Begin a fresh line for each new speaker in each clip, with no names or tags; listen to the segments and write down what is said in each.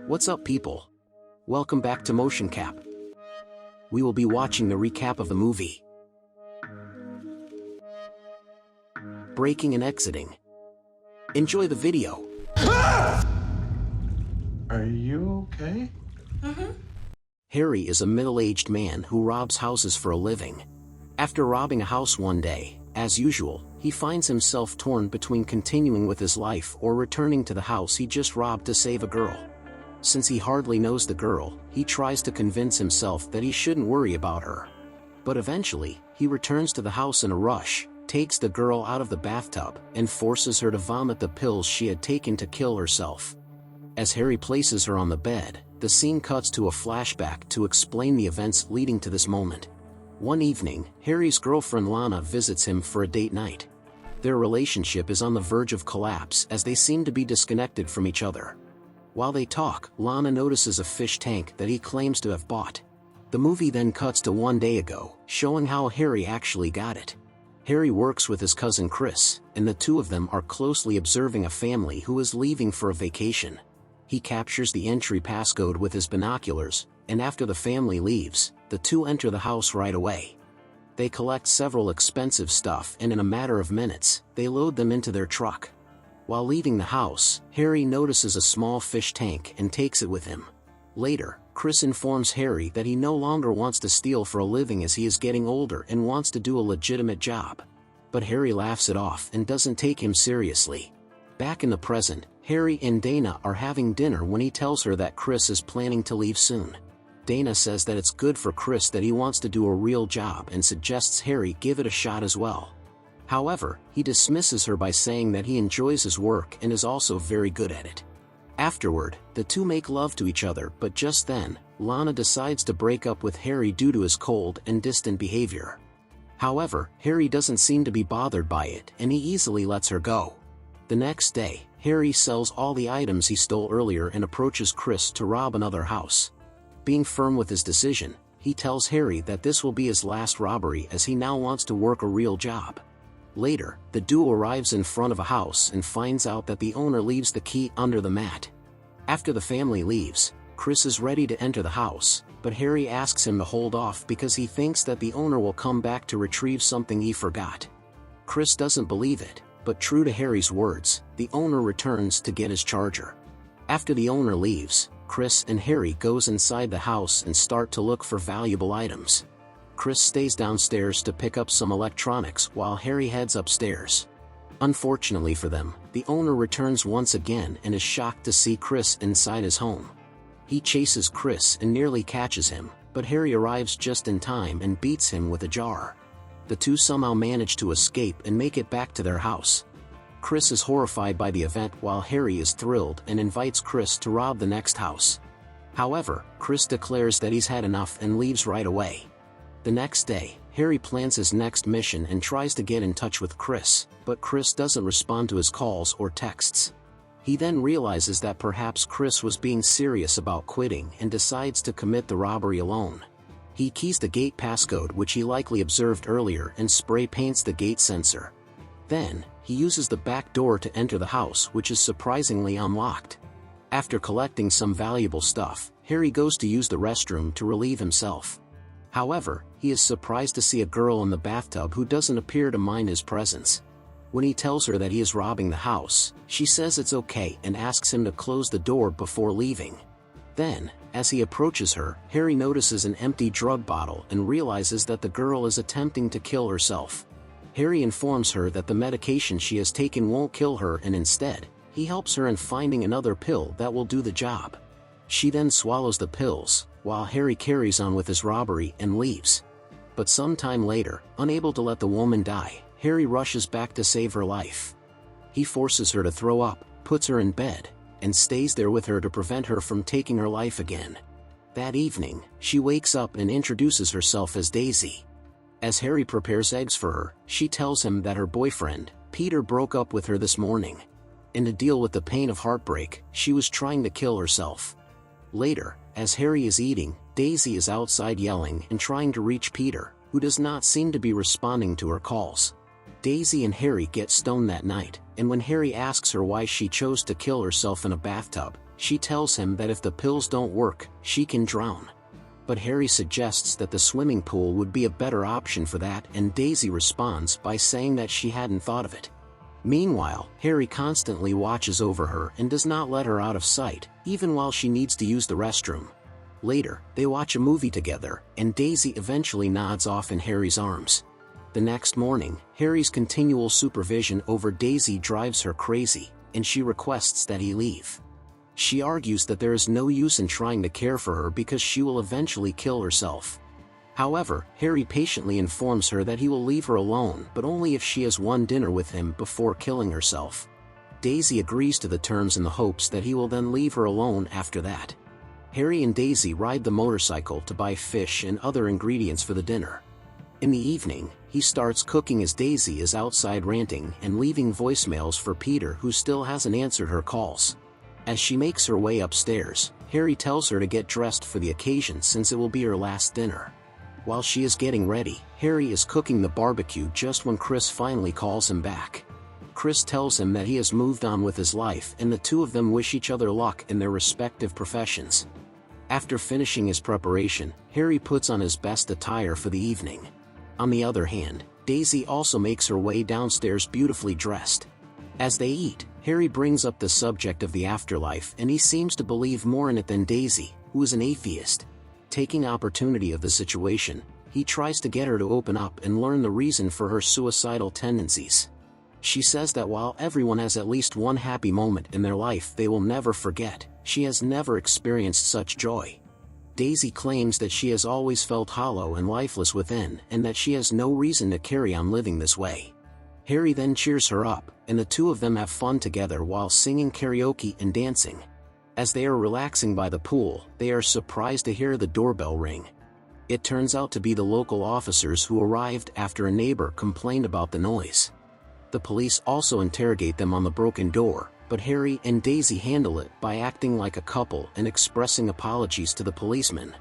What's up, people? Welcome back to Motion Cap. We will be watching the recap of the movie. Breaking and exiting. Enjoy the video.
Are you okay?
Harry is a middle-aged man who robs houses for a living. After robbing a house one day, as usual, he finds himself torn between continuing with his life or returning to the house he just robbed to save a girl. Since he hardly knows the girl, he tries to convince himself that he shouldn't worry about her. But eventually, he returns to the house in a rush, takes the girl out of the bathtub, and forces her to vomit the pills she had taken to kill herself. As Harry places her on the bed, the scene cuts to a flashback to explain the events leading to this moment. One evening, Harry's girlfriend Lana visits him for a date night. Their relationship is on the verge of collapse as they seem to be disconnected from each other. While they talk, Lana notices a fish tank that he claims to have bought. The movie then cuts to one day ago, showing how Harry actually got it. Harry works with his cousin Chris, and the two of them are closely observing a family who is leaving for a vacation. He captures the entry passcode with his binoculars, and after the family leaves, the two enter the house right away. They collect several expensive stuff and in a matter of minutes, they load them into their truck. While leaving the house, Harry notices a small fish tank and takes it with him. Later, Chris informs Harry that he no longer wants to steal for a living as he is getting older and wants to do a legitimate job. But Harry laughs it off and doesn't take him seriously. Back in the present, Harry and Dana are having dinner when he tells her that Chris is planning to leave soon. Dana says that it's good for Chris that he wants to do a real job and suggests Harry give it a shot as well. However, he dismisses her by saying that he enjoys his work and is also very good at it. Afterward, the two make love to each other, but just then, Lana decides to break up with Harry due to his cold and distant behavior. However, Harry doesn't seem to be bothered by it and he easily lets her go. The next day, Harry sells all the items he stole earlier and approaches Chris to rob another house. Being firm with his decision, he tells Harry that this will be his last robbery as he now wants to work a real job. Later, the duo arrives in front of a house and finds out that the owner leaves the key under the mat. After the family leaves, Chris is ready to enter the house, but Harry asks him to hold off because he thinks that the owner will come back to retrieve something he forgot. Chris doesn't believe it, but true to Harry's words, the owner returns to get his charger. After the owner leaves, Chris and Harry goes inside the house and start to look for valuable items. Chris stays downstairs to pick up some electronics while Harry heads upstairs. Unfortunately for them, the owner returns once again and is shocked to see Chris inside his home. He chases Chris and nearly catches him, but Harry arrives just in time and beats him with a jar. The two somehow manage to escape and make it back to their house. Chris is horrified by the event while Harry is thrilled and invites Chris to rob the next house. However, Chris declares that he's had enough and leaves right away. The next day, Harry plans his next mission and tries to get in touch with Chris, but Chris doesn't respond to his calls or texts. He then realizes that perhaps Chris was being serious about quitting and decides to commit the robbery alone. He keys the gate passcode which he likely observed earlier and spray paints the gate sensor. Then, he uses the back door to enter the house which is surprisingly unlocked. After collecting some valuable stuff, Harry goes to use the restroom to relieve himself. However, he is surprised to see a girl in the bathtub who doesn't appear to mind his presence. When he tells her that he is robbing the house, she says it's okay and asks him to close the door before leaving. Then, as he approaches her, Harry notices an empty drug bottle and realizes that the girl is attempting to kill herself. Harry informs her that the medication she has taken won't kill her and instead, he helps her in finding another pill that will do the job. She then swallows the pills, while Harry carries on with his robbery and leaves. But some time later, unable to let the woman die, Harry rushes back to save her life. He forces her to throw up, puts her in bed, and stays there with her to prevent her from taking her life again. That evening, she wakes up and introduces herself as Daisy. As Harry prepares eggs for her, she tells him that her boyfriend, Peter, broke up with her this morning. And to deal with the pain of heartbreak, she was trying to kill herself. Later, as Harry is eating, Daisy is outside yelling and trying to reach Peter, who does not seem to be responding to her calls. Daisy and Harry get stoned that night, and when Harry asks her why she chose to kill herself in a bathtub, She tells him that if the pills don't work, she can drown. But Harry suggests that the swimming pool would be a better option for that, and Daisy responds by saying that she hadn't thought of it. Meanwhile, Harry constantly watches over her and does not let her out of sight, even while she needs to use the restroom. Later, they watch a movie together, and Daisy eventually nods off in Harry's arms. The next morning, Harry's continual supervision over Daisy drives her crazy, and she requests that he leave. She argues that there is no use in trying to care for her because she will eventually kill herself. However, Harry patiently informs her that he will leave her alone, but only if she has one dinner with him before killing herself. Daisy agrees to the terms in the hopes that he will then leave her alone after that. Harry and Daisy ride the motorcycle to buy fish and other ingredients for the dinner. In the evening, he starts cooking as Daisy is outside ranting and leaving voicemails for Peter, who still hasn't answered her calls. As she makes her way upstairs, Harry tells her to get dressed for the occasion since it will be her last dinner. While she is getting ready, Harry is cooking the barbecue just when Chris finally calls him back. Chris tells him that he has moved on with his life, and the two of them wish each other luck in their respective professions. After finishing his preparation, Harry puts on his best attire for the evening. On the other hand, Daisy also makes her way downstairs beautifully dressed. As they eat, Harry brings up the subject of the afterlife, and he seems to believe more in it than Daisy, who is an atheist. Taking opportunity of the situation, he tries to get her to open up and learn the reason for her suicidal tendencies. She says that while everyone has at least one happy moment in their life they will never forget, she has never experienced such joy. Daisy claims that she has always felt hollow and lifeless within, and that she has no reason to carry on living this way. Harry then cheers her up, and the two of them have fun together while singing karaoke and dancing. As they are relaxing by the pool, they are surprised to hear the doorbell ring. It turns out to be the local officers who arrived after a neighbor complained about the noise. The police also interrogate them on the broken door, but Harry and Daisy handle it by acting like a couple and expressing apologies to the policeman.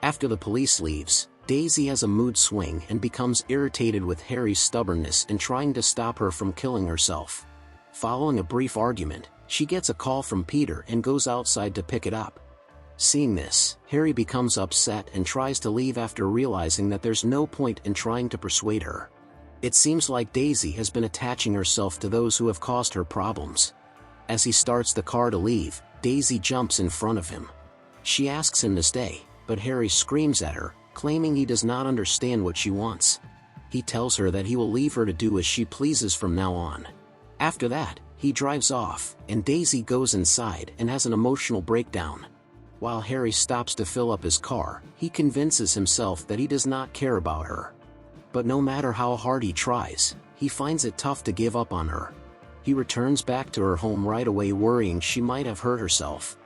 After the police leaves, Daisy has a mood swing and becomes irritated with Harry's stubbornness and trying to stop her from killing herself. Following a brief argument, she gets a call from Peter and goes outside to pick it up. Seeing this, Harry becomes upset and tries to leave after realizing that there's no point in trying to persuade her. It seems like Daisy has been attaching herself to those who have caused her problems. As he starts the car to leave, Daisy jumps in front of him. She asks him to stay, but Harry screams at her, claiming he does not understand what she wants. He tells her that he will leave her to do as she pleases from now on. After that, he drives off, and Daisy goes inside and has an emotional breakdown. While Harry stops to fill up his car, he convinces himself that he does not care about her. But no matter how hard he tries, he finds it tough to give up on her. He returns back to her home right away, worrying she might have hurt herself.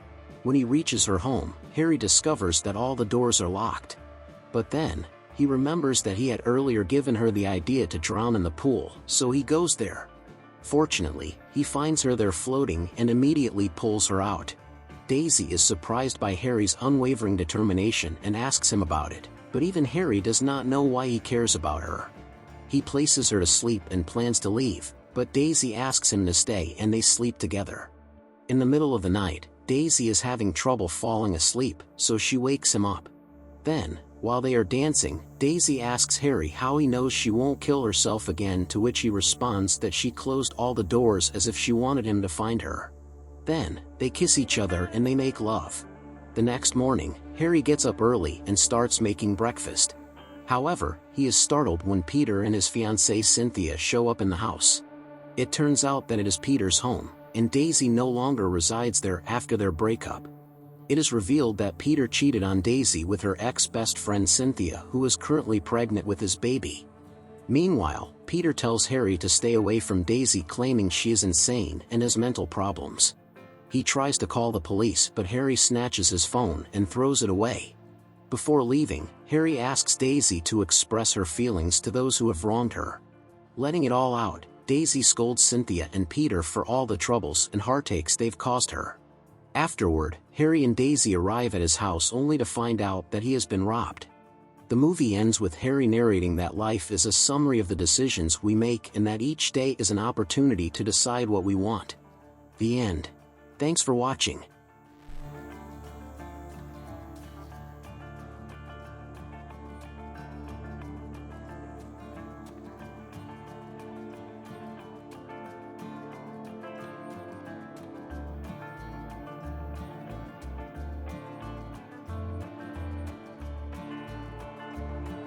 When he reaches her home, Harry discovers that all the doors are locked. But then, he remembers that he had earlier given her the idea to drown in the pool, so he goes there. Fortunately, he finds her there floating and immediately pulls her out. Daisy is surprised by Harry's unwavering determination and asks him about it, but even Harry does not know why he cares about her. He places her to sleep and plans to leave, but Daisy asks him to stay and they sleep together. In the middle of the night, Daisy is having trouble falling asleep, so she wakes him up. Then, while they are dancing, Daisy asks Harry how he knows she won't kill herself again, to which he responds that she closed all the doors as if she wanted him to find her. Then, they kiss each other and they make love. The next morning, Harry gets up early and starts making breakfast. However, he is startled when Peter and his fiancée Cynthia show up in the house. It turns out that it is Peter's home, and Daisy no longer resides there after their breakup. It is revealed that Peter cheated on Daisy with her ex-best friend Cynthia, who is currently pregnant with his baby. Meanwhile, Peter tells Harry to stay away from Daisy, claiming she is insane and has mental problems. He tries to call the police, but Harry snatches his phone and throws it away. Before leaving, Harry asks Daisy to express her feelings to those who have wronged her. Letting it all out, Daisy scolds Cynthia and Peter for all the troubles and heartaches they've caused her. Afterward, Harry and Daisy arrive at his house only to find out that he has been robbed. The movie ends with Harry narrating that life is a summary of the decisions we make and that each day is an opportunity to decide what we want. The end. Thanks for watching.